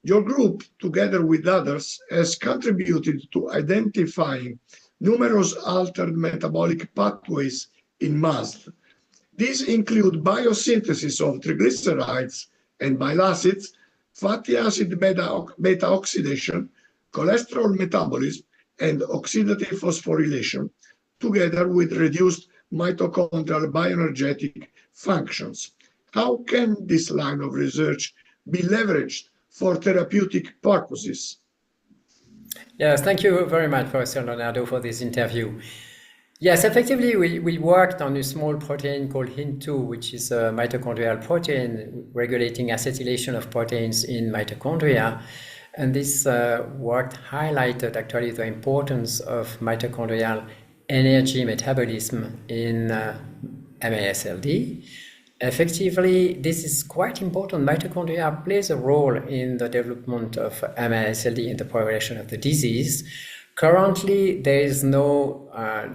Your group, together with others, has contributed to identifying numerous altered metabolic pathways in mast. These include biosynthesis of triglycerides and bile acids, fatty acid beta oxidation, cholesterol metabolism, and oxidative phosphorylation, together with reduced mitochondrial bioenergetic functions. How can this line of research be leveraged for therapeutic purposes? Yes, thank you very much, Professor Leonardo, for this interview. Yes, effectively, we worked on a small protein called HIN2, which is a mitochondrial protein regulating acetylation of proteins in mitochondria. And this work highlighted actually the importance of mitochondrial energy metabolism in MASLD. Effectively, this is quite important. Mitochondria plays a role in the development of MASLD and the progression of the disease. Currently, there is no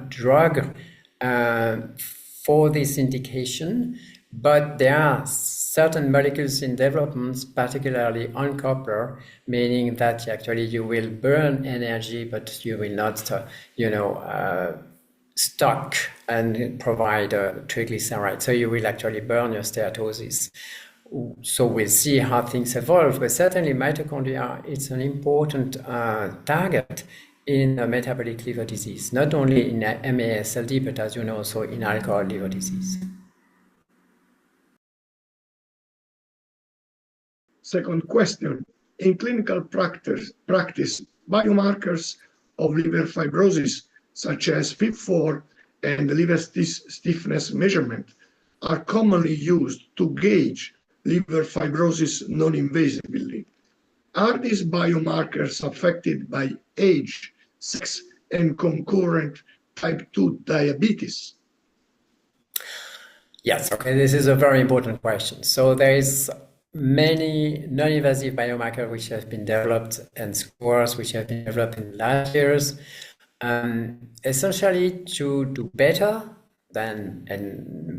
drug for this indication, but there are certain molecules in development, particularly on copper, meaning that actually you will burn energy, but you will not, stock and provide triglycerides. So you will actually burn your steatosis. So we'll see how things evolve, but certainly mitochondria is an important target in metabolic liver disease, not only in MASLD, but as you know, also in alcohol liver disease. Second question. In clinical practice, biomarkers of liver fibrosis, such as FIB4 and liver stiffness measurement, are commonly used to gauge liver fibrosis non-invasively. Are these biomarkers affected by age, sex, and concurrent type 2 diabetes? Yes, okay, this is a very important question. So there is many non-invasive biomarkers which have been developed and scores which have been developed in the last years, essentially to do better than a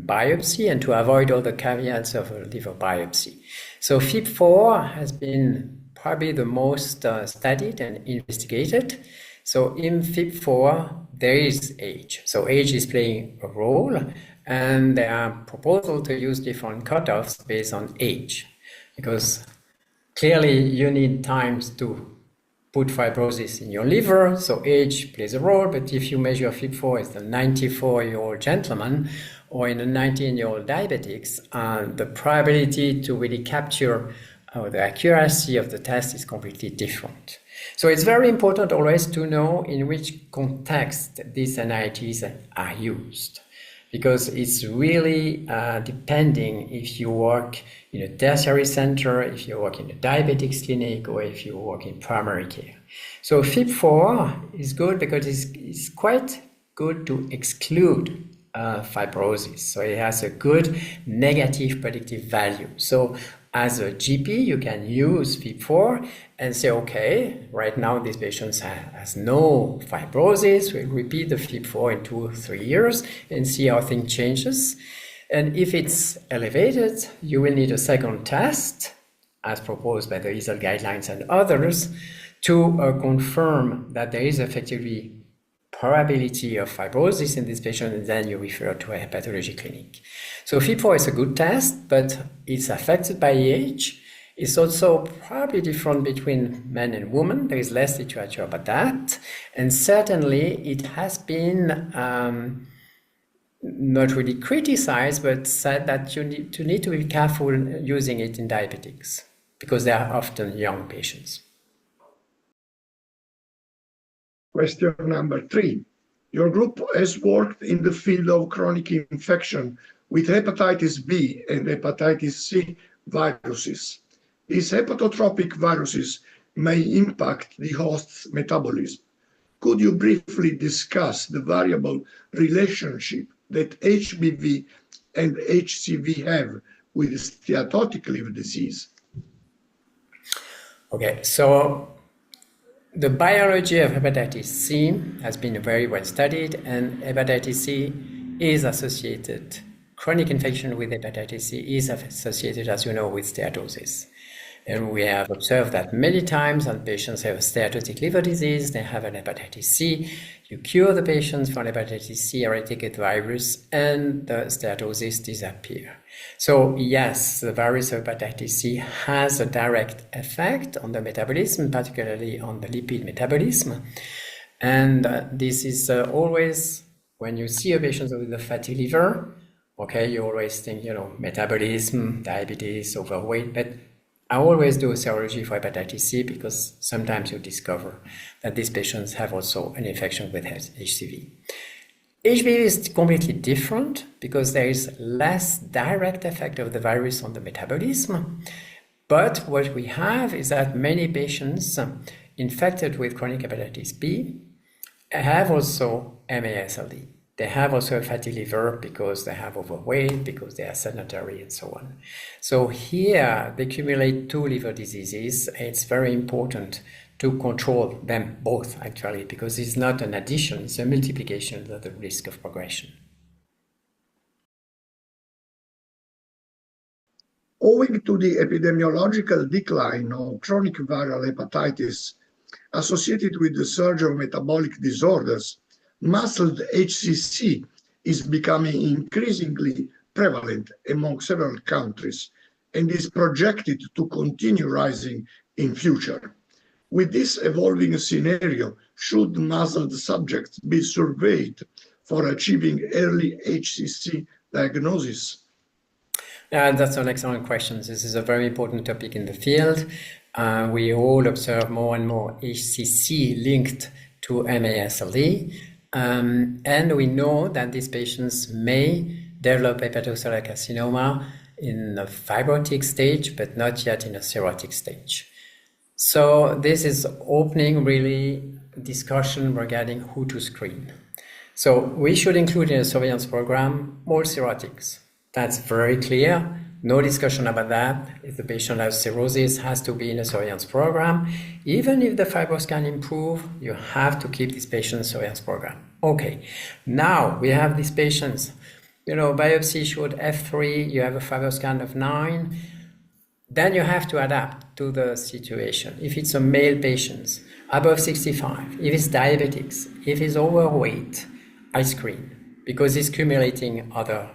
biopsy and to avoid all the caveats of a liver biopsy. So FIB4 has been probably the most studied and investigated. So in FIB4, there is age. So age is playing a role, and there are proposals to use different cutoffs based on age, because clearly you need times to put fibrosis in your liver, so age plays a role. But if you measure FIB4 as a 94-year-old gentleman or in a 19-year-old diabetics, the probability to really capture the accuracy of the test is completely different. So it's very important always to know in which context these NITs are used, because it's really depending if you work in a tertiary center, if you work in a diabetics clinic, or if you work in primary care. So FIB4 is good because it's quite good to exclude fibrosis. So it has a good negative predictive value. So as a GP, you can use FIB4 and say, okay, right now this patient has no fibrosis. We'll repeat the FIB4 in 2 or 3 years and see how things changes. And if it's elevated, you will need a second test, as proposed by the EASL guidelines and others, to confirm that there is effectively probability of fibrosis in this patient, and then you refer to a hepatology clinic. So FIB4 is a good test, but it's affected by age. It's also probably different between men and women. There is less literature about that. And certainly it has been not really criticized, but said that you need to be careful using it in diabetics because they are often young patients. Question number 3. Your group has worked in the field of chronic infection with hepatitis B and hepatitis C viruses. These hepatotropic viruses may impact the host's metabolism. Could you briefly discuss the variable relationship that HBV and HCV have with steatotic liver disease? Okay, so the biology of hepatitis C has been very well studied, and hepatitis C is associated, chronic infection with hepatitis C is associated, as you know, with steatosis. And we have observed that many times when patients have a steatotic liver disease, they have an hepatitis C. You cure the patients from hepatitis C eradicated virus, and the steatosis disappear. So yes, the virus of hepatitis C has a direct effect on the metabolism, particularly on the lipid metabolism. And this is always, when you see a patient with a fatty liver, okay, you always think, metabolism, diabetes, overweight, but I always do a serology for hepatitis C because sometimes you discover that these patients have also an infection with HCV. HBV is completely different because there is less direct effect of the virus on the metabolism. But what we have is that many patients infected with chronic hepatitis B have also MASLD. They have also a fatty liver because they have overweight, because they are sedentary, and so on. So here they accumulate two liver diseases. It's very important to control them both, actually, because it's not an addition, it's a multiplication of the risk of progression. Owing to the epidemiological decline of chronic viral hepatitis associated with the surge of metabolic disorders, muscle HCC is becoming increasingly prevalent among several countries and is projected to continue rising in future. With this evolving scenario, should muzzled subjects be surveyed for achieving early HCC diagnosis? That's an excellent question. This is a very important topic in the field. We all observe more and more HCC linked to MASLD. And we know that these patients may develop hepatocellular carcinoma in a fibrotic stage, but not yet in a cirrhotic stage. So this is opening really discussion regarding who to screen. So we should include in a surveillance program all cirrhotics. That's very clear. No discussion about that. If the patient has cirrhosis, has to be in a surveillance program. Even if the FibroScan improve, you have to keep this patient in a surveillance program. Okay, now we have these patients. Biopsy showed F3, you have a FibroScan of 9. Then you have to adapt to the situation. If it's a male patient, above 65, if it's diabetics, if it's overweight, I screen because it's accumulating other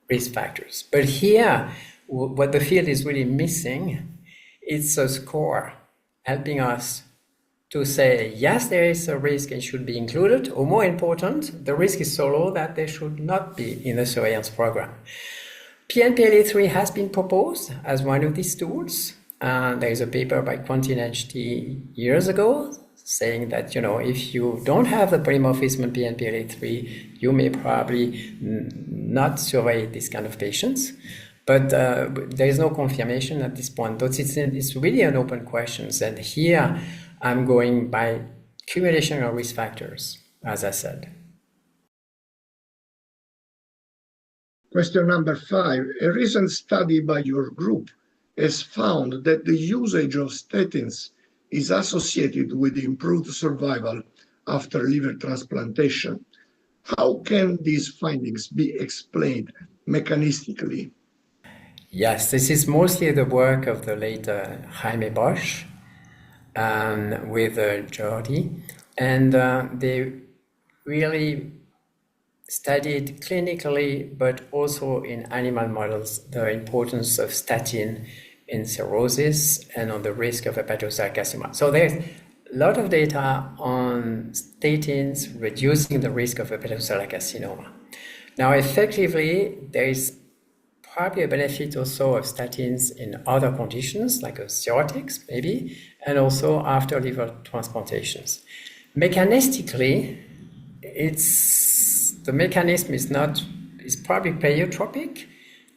risk factors. But here, what the field is really missing, it's a score helping us to say, yes, there is a risk and should be included, or more important, the risk is so low that they should not be in the surveillance program. PNPLA3 has been proposed as one of these tools. There is a paper by Quentin HT years ago saying that, if you don't have the polymorphism in PNPLA3, you may probably not survey this kind of patients. But there is no confirmation at this point. But it's really an open question. And here I'm going by accumulation of risk factors, as I said. Question number 5. A recent study by your group has found that the usage of statins is associated with improved survival after liver transplantation. How can these findings be explained mechanistically? Yes, this is mostly the work of the late Jaime Bosch with Jordi, and they really studied clinically, but also in animal models, the importance of statin in cirrhosis and on the risk of hepatocellular carcinoma. So there's a lot of data on statins reducing the risk of hepatocellular carcinoma. Now, effectively, there is probably a benefit also of statins in other conditions, like cirrhotics maybe, and also after liver transplantations. Mechanistically, the mechanism is probably pleiotropic.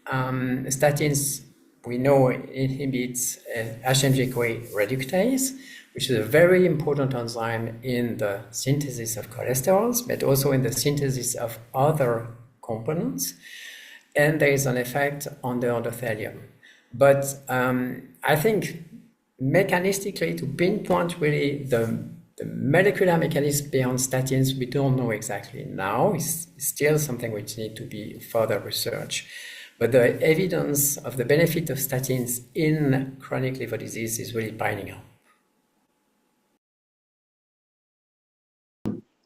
Statins, we know, inhibits HMG-CoA reductase, which is a very important enzyme in the synthesis of cholesterols, but also in the synthesis of other components. And there is an effect on the endothelium. But I think mechanistically, to pinpoint really the molecular mechanism beyond statins, we don't know exactly now. It's still something which needs to be further researched. But the evidence of the benefit of statins in chronic liver disease is really piling up.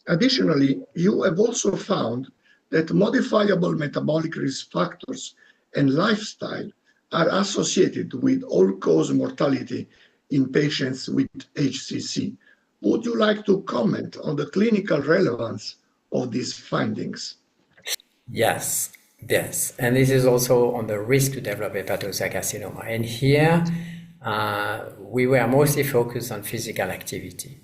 Additionally, you have also found that modifiable metabolic risk factors and lifestyle are associated with all-cause mortality in patients with HCC. Would you like to comment on the clinical relevance of these findings? Yes, and this is also on the risk to develop hepatocellular. And here we were mostly focused on physical activity.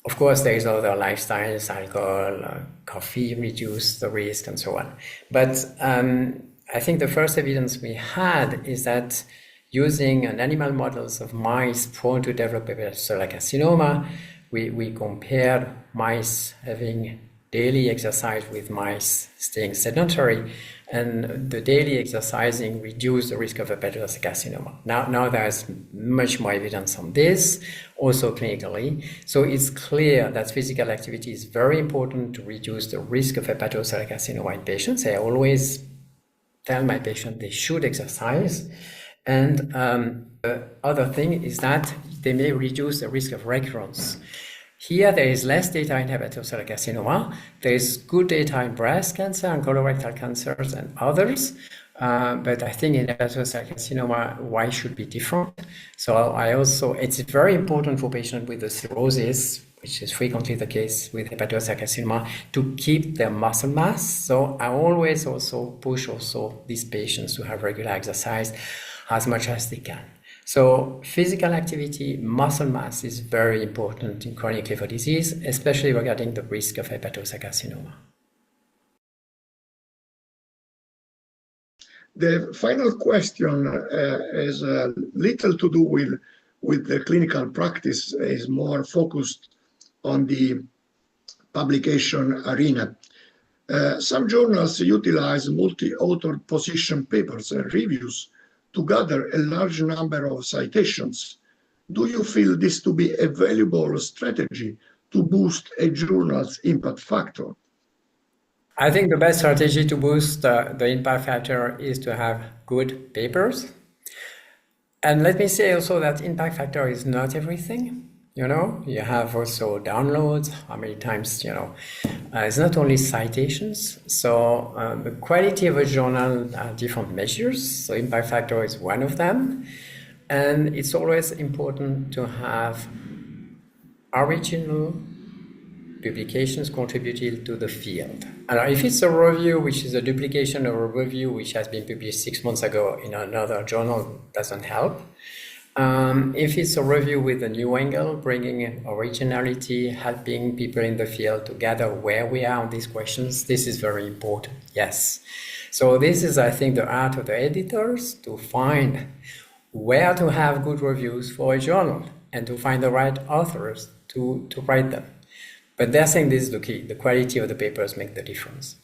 Of course, there is other lifestyles, alcohol, coffee reduce the risk and so on. But I think the first evidence we had is that using animal models of mice prone to develop hepatocellular carcinoma, we compared mice having daily exercise with mice staying sedentary, and the daily exercising reduced the risk of hepatocellular carcinoma. Now there's much more evidence on this, also clinically. So it's clear that physical activity is very important to reduce the risk of hepatocellular carcinoma in patients. I always tell my patients they should exercise. And the other thing is that they may reduce the risk of recurrence. Here, there is less data in hepatocellular carcinoma. There is good data in breast cancer and colorectal cancers and others. But I think in hepatocellular carcinoma, why should be different? So it's very important for patients with the cirrhosis, which is frequently the case with hepatocellular carcinoma, to keep their muscle mass. So I always also push these patients to have regular exercise as much as they can. So physical activity, muscle mass is very important in chronic liver disease, especially regarding the risk of hepatocellular carcinoma. The final question has little to do with the clinical practice, is more focused on the publication arena. Some journals utilize multi-author position papers and reviews to gather a large number of citations. Do you feel this to be a valuable strategy to boost a journal's impact factor? I think the best strategy to boost the impact factor is to have good papers. And let me say also that impact factor is not everything. You have also downloads, how many times, it's not only citations. So the quality of a journal are different measures. So impact factor is one of them. And it's always important to have original publications contributed to the field. And if it's a review, which is a duplication of a review which has been published 6 months ago in another journal, doesn't help. If it's a review with a new angle, bringing originality, helping people in the field to gather where we are on these questions, this is very important, yes. So this is, I think, the art of the editors, to find where to have good reviews for a journal and to find the right authors to write them. But they're saying this is the key. The quality of the papers make the difference.